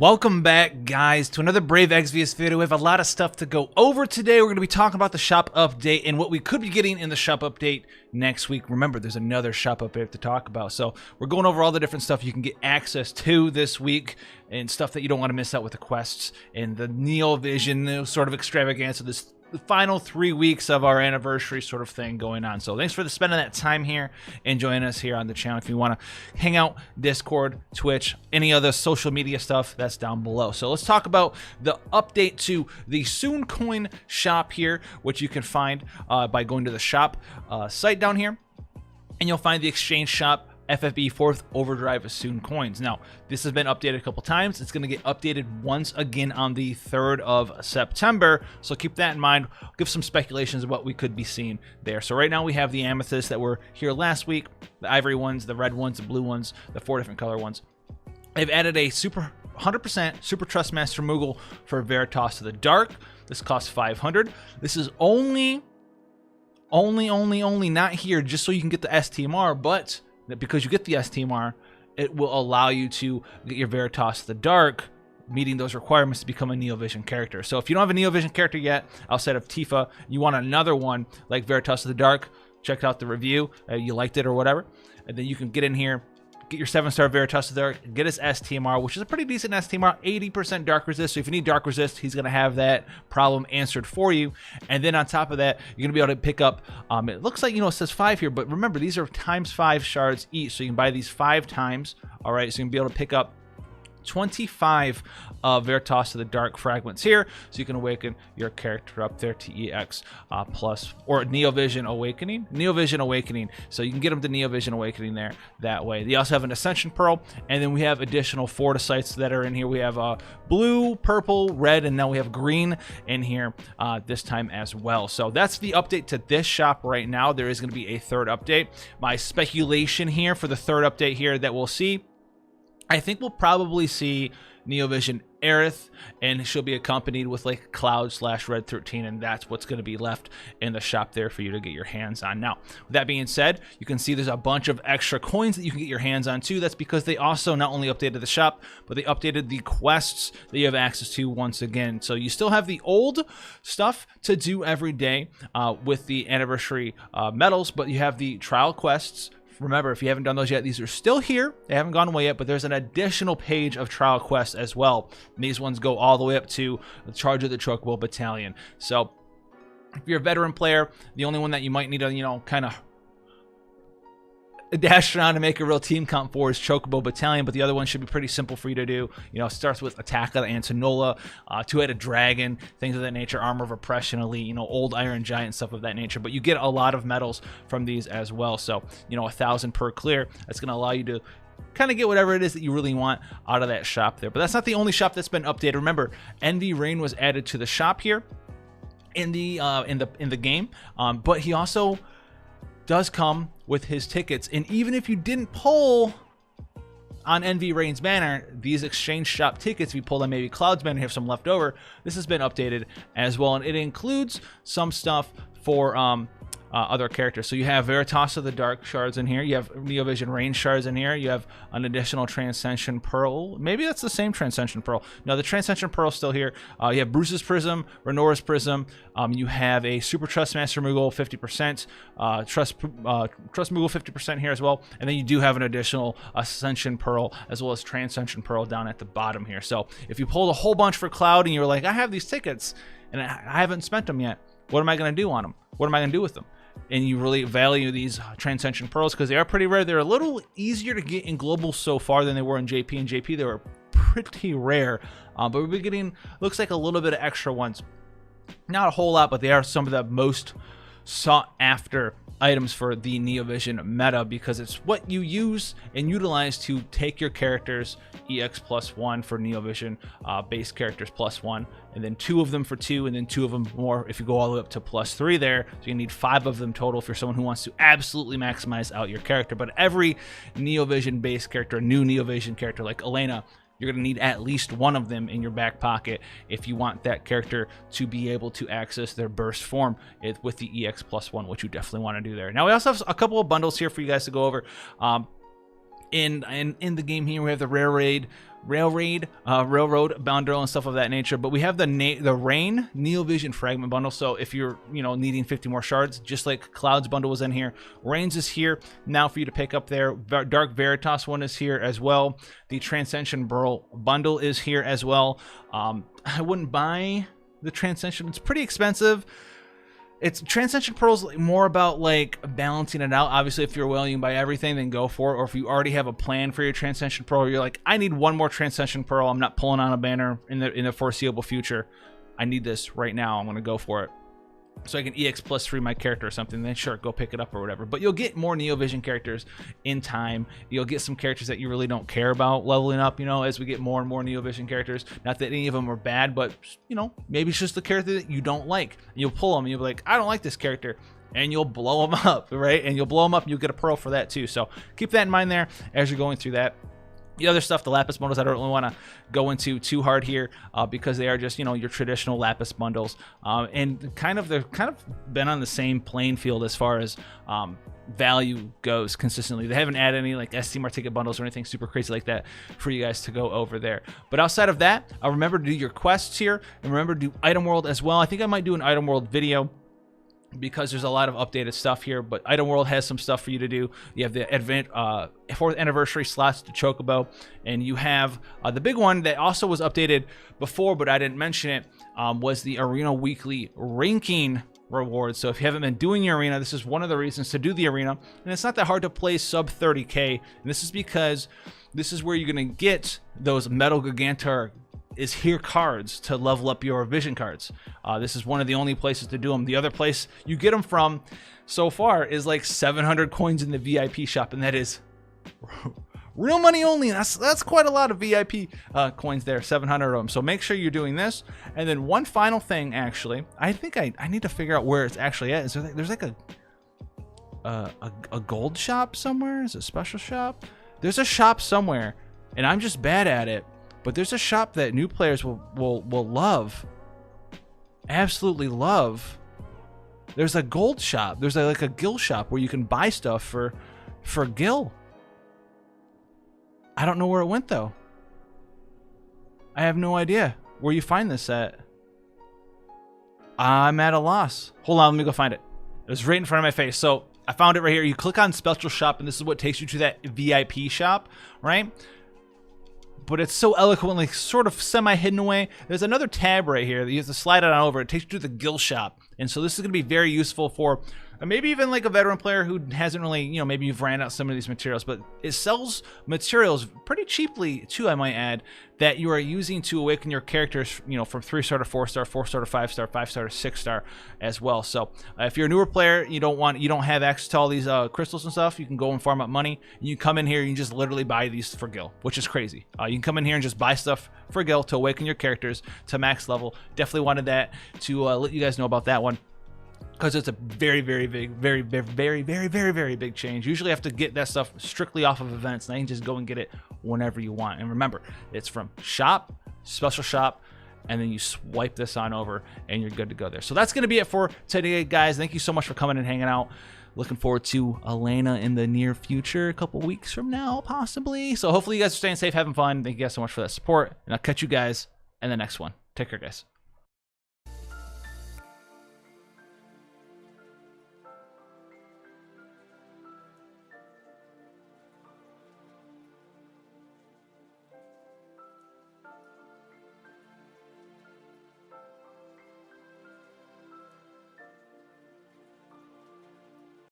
Welcome back, guys, to another Brave Exvius video. We have a lot of stuff to go over today. We're going to be talking about the shop update and what we could be getting in the shop update next week. Remember, there's another shop update to talk about. So we're going over all the different stuff you can get access to this week and stuff that you don't want to miss out with the quests and the Neovision sort of extravaganza, the final 3 weeks of our anniversary sort of thing going on. So thanks for spending that time here and joining us here on the channel. If you want to hang out, Discord, Twitch, any other social media stuff, that's down below. So let's talk about the update to the Soon Coin Shop here, which you can find by going to the shop site down here, and you'll find the exchange shop FFBE 4th Overdrive Soon Coins. Now, this has been updated a couple times. It's going to get updated once again on the 3rd of September, so keep that in mind. I'll give some speculations of what we could be seeing there. So right now we have the amethysts that were here last week, the ivory ones, the red ones, the blue ones, the 4 different color ones. They've added a 100% Super Trust Master Moogle for Veritas to the Dark. This costs 500. This is only not here just so you can get the STMR, but because you get the STMR, it will allow you to get your Veritas to the Dark, meeting those requirements to become a Neovision character. So if you don't have a Neovision character yet, outside of Tifa, you want another one like Veritas to the Dark, check out the review, you liked it or whatever, and then you can get in here, get your 7-star Veritas to the Dark, get his STMR, which is a pretty decent STMR, 80% Dark Resist. So if you need Dark Resist, he's going to have that problem answered for you. And then on top of that, you're going to be able to pick up, it looks like, it says 5 here, but remember, these are ×5 shards each. So you can buy these 5 times, all right? So you can be able to pick up 25 Veritas to the Dark fragments here, so you can awaken your character up there to EX plus, or Neovision Awakening. So you can get them to Neovision Awakening there that way. They also have an Ascension Pearl, and then we have additional Fortisites that are in here. We have blue, purple, red, and now we have green in here this time as well. So that's the update to this shop right now. There is going to be a 3rd update. My speculation here for the 3rd update here that we'll see, I think we'll probably see Neovision Aerith, and she'll be accompanied with like Cloud/Red 13, and that's what's going to be left in the shop there for you to get your hands on. Now, with that being said, you can see there's a bunch of extra coins that you can get your hands on too. That's because they also not only updated the shop, but they updated the quests that you have access to once again. So you still have the old stuff to do every day with the anniversary medals, but you have the trial quests. Remember, if you haven't done those yet, these are still here. They haven't gone away yet, but there's an additional page of trial quests as well. And these ones go all the way up to the Charge of the Chocobo Battalion. So if you're a veteran player, the only one that you might need to, kind of dash around to make a real team comp for is Chocobo Battalion, but the other one should be pretty simple for you to do. It starts with Attack of the Antinola, Two-Headed Dragon, things of that nature, Armor of Oppression Elite, Old Iron Giant, stuff of that nature. But you get a lot of medals from these as well. So, 1,000 per clear. That's going to allow you to kind of get whatever it is that you really want out of that shop there. But that's not the only shop that's been updated. Remember, Envy Rain was added to the shop here in the game, but he also does come with his tickets, and even if you didn't pull on Envy Rain's banner, these exchange shop tickets, if you pull on maybe Cloud's banner, you have some left over, this has been updated as well, and it includes some stuff for other characters. So you have Veritas of the Dark shards in here, you have Neovision Rain shards in here, you have an additional Transcension Pearl. Maybe that's the same Transcension Pearl. No, the Transcension Pearl is still here. You have Bruce's Prism, Renora's Prism, you have a Super Trust Master Moogle 50%, Trust Moogle 50% here as well, and then you do have an additional Ascension Pearl as well as Transcension Pearl down at the bottom here. So if you pulled a whole bunch for Cloud and you're like, I have these tickets and I haven't spent them yet, what am I going to do on them? What am I going to do with them? And you really value these Transcension Pearls because they are pretty rare. They're a little easier to get in Global so far than they were in JP. In JP, they were pretty rare, but we've been getting, looks like, a little bit of extra ones. Not a whole lot, but they are some of the most sought after items for the Neovision meta because it's what you use and utilize to take your characters EX +1 for Neovision base characters +1, and then 2 of them for 2, and then 2 of them more if you go all the way up to +3 there. So you need 5 of them total for someone who wants to absolutely maximize out your character. But every Neovision base character, a new Neovision character like Elena, you're going to need at least one of them in your back pocket if you want that character to be able to access their burst form with the EX +1, which you definitely want to do there. Now, we also have a couple of bundles here for you guys to go over. In the game here, we have the Rare Raid railroad bundle and stuff of that nature. But we have the Rain Neovision Fragment bundle. So if you're needing 50 more shards, just like Cloud's bundle was in here, Rain's is here now for you to pick up there. Dark Veritas one is here as well. The Transcension Burl bundle is here as well. I wouldn't buy the Transcension. It's pretty expensive. It's Transcension Pearl's more about like balancing it out. Obviously, if you're willing to buy everything, then go for it. Or if you already have a plan for your Transcension Pearl, you're like, I need one more Transcension Pearl. I'm not pulling on a banner in the foreseeable future. I need this right now. I'm going to go for it. So I can EX +3 my character or something, then sure, go pick it up or whatever. But you'll get more Neovision characters in time. You'll get some characters that you really don't care about leveling up, as we get more and more Neovision characters. Not that any of them are bad, but, maybe it's just the character that you don't like. And you'll pull them and you'll be like, I don't like this character. And you'll blow them up, right? And you'll blow them up and you'll get a pearl for that too. So keep that in mind there as you're going through that. The other stuff, the Lapis Models, I don't really want to go into too hard here because they are just, your traditional Lapis bundles. And they're kind of been on the same playing field as far as value goes consistently. They haven't added any like STMR ticket bundles or anything super crazy like that for you guys to go over there. But outside of that, remember to do your quests here and remember to do Item World as well. I think I might do an Item World video because there's a lot of updated stuff here, but Item World has some stuff for you to do. You have the 4th anniversary slots to Chocobo, and you have the big one that also was updated before, but I didn't mention it, was the Arena Weekly Ranking Reward. So if you haven't been doing your arena, this is one of the reasons to do the arena, and it's not that hard to play sub 30k, and this is because this is where you're going to get those Metal Gigantor is here cards to level up your vision cards. This is one of the only places to do them. The other place you get them from so far is like 700 coins in the VIP shop, and that is real money only. That's quite a lot of VIP coins there, 700 of them. So make sure you're doing this. And then one final thing, actually, I think I need to figure out where it's actually at. Is there's like a gold shop somewhere? Is it a special shop? There's a shop somewhere, and I'm just bad at it. But there's a shop that new players will love, absolutely love. There's a gold shop. There's like a gil shop where you can buy stuff for gil. I don't know where it went though. I have no idea where you find this at. I'm at a loss. Hold on, let me go find it. It was right in front of my face. So I found it right here. You click on special shop, and this is what takes you to that VIP shop, right? But it's so eloquently sort of semi-hidden away. There's another tab right here that you have to slide it on over. It takes you to the guild shop. And so this is going to be very useful for maybe even like a veteran player who hasn't really, maybe you've ran out some of these materials, but it sells materials pretty cheaply too, I might add, that you are using to awaken your characters, from 3-star to 4-star, 4-star to 5-star, 5-star to 6-star as well. So if you're a newer player, you don't have access to all these crystals and stuff, you can go and farm up money. And you come in here, you can just literally buy these for gil, which is crazy. You can come in here and just buy stuff for gil to awaken your characters to max level. Definitely wanted that to let you guys know about that one, because it's a very, very big, very, very, very, very, very, very big change. Usually have to get that stuff strictly off of events, and I can just go and get it whenever you want. And remember, it's from shop, special shop, and then you swipe this on over, and you're good to go there. So that's going to be it for today, guys. Thank you so much for coming and hanging out. Looking forward to Elena in the near future, a couple weeks from now, possibly. So hopefully you guys are staying safe, having fun. Thank you guys so much for that support, and I'll catch you guys in the next one. Take care, guys.